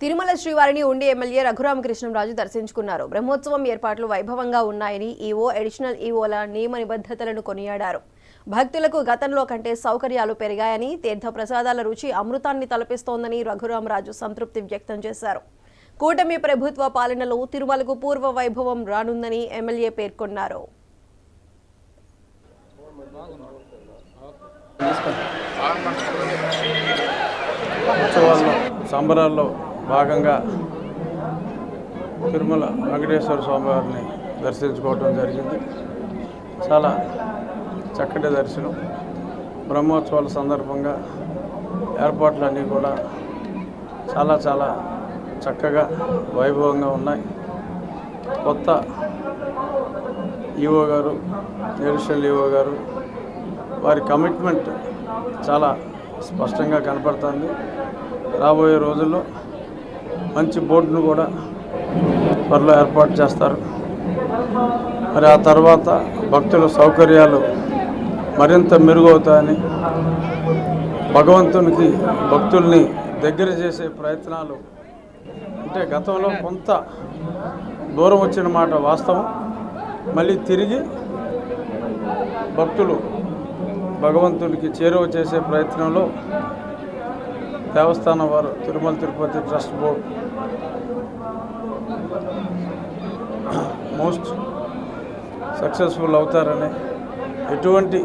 తిరుమల శ్రీవారిని ఉండి ఎమ్మెల్యే రఘురామకృష్ణంరాజు దర్శించుకున్నారు. బ్రహ్మోత్సవం ఏర్పాట్లు వైభవంగా ఉన్నాయని ఈవో, అడిషనల్ ఈవోల నియమ నిబద్ధతలను కొనియాడారు. భక్తులకు గతంలో కంటే సౌకర్యాలు పెరిగాయని, తీర్థ ప్రసాదాల రుచి అమృతాన్ని తలపిస్తోందని రఘురామరాజు సంతృప్తి వ్యక్తం చేశారు. కూటమి ప్రభుత్వ పాలనలో తిరుమలకు పూర్వ వైభవం రానుందని ఎమ్మెల్యే పేర్కొన్నారు. సంబరాల్లో భాగంగా తిరుమల వెంకటేశ్వర స్వామి వారిని దర్శించుకోవడం జరిగింది. చాలా చక్కటి దర్శనం. బ్రహ్మోత్సవాల సందర్భంగా ఏర్పాట్లన్నీ కూడా చాలా చక్కగా వైభవంగా ఉన్నాయి. కొత్త ఈవో గారు, అడిషనల్ ఈవో గారు వారి కమిట్మెంట్ చాలా స్పష్టంగా కనపడుతుంది. రాబోయే రోజుల్లో మంచి బోర్డును కూడా త్వరలో ఏర్పాటు చేస్తారు. మరి ఆ తర్వాత భక్తుల సౌకర్యాలు మరింత మెరుగవుతాయని, భగవంతునికి భక్తుల్ని దగ్గర చేసే ప్రయత్నాలు అంటే గతంలో కొంత దూరం వచ్చిన మాట వాస్తవం. మళ్ళీ తిరిగి భక్తులు భగవంతునికి చేరువ చేసే ప్రయత్నంలో దేవస్థానం వారు, Tirumala Tirupati trust board most successful అవుతారని, ఎటువంటి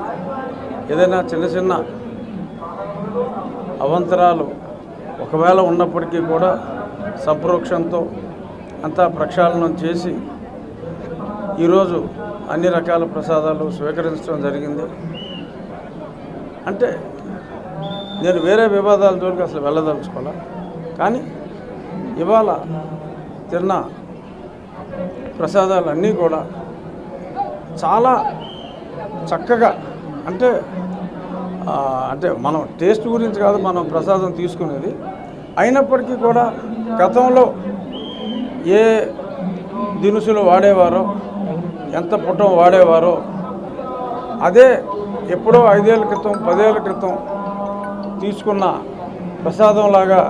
ఏదైనా చిన్న అవాంతరాలు ఒకవేళ ఉన్నప్పటికీ కూడా సంప్రోక్షంతో అంతా ప్రక్షాళనం చేసి ఈరోజు అన్ని రకాల ప్రసాదాలు స్వీకరించడం జరిగింది. అంటే నేను వేరే వివాదాల జోలికి అసలు వెళ్ళదలుచుకోలే, కానీ ఇవాళ తిన్న ప్రసాదాలన్నీ కూడా చాలా చక్కగా అంటే మనం టేస్ట్ గురించి కాదు మనం ప్రసాదం తీసుకునేది, అయినప్పటికీ కూడా గతంలో ఏ దినుసులు వాడేవారో, ఎంత పుటం వాడేవారో అదే ఎప్పుడో 5 ఏళ్ల క్రితం 10 ఏళ్ల క్రితం తీసుకున్న ప్రసాదంలాగా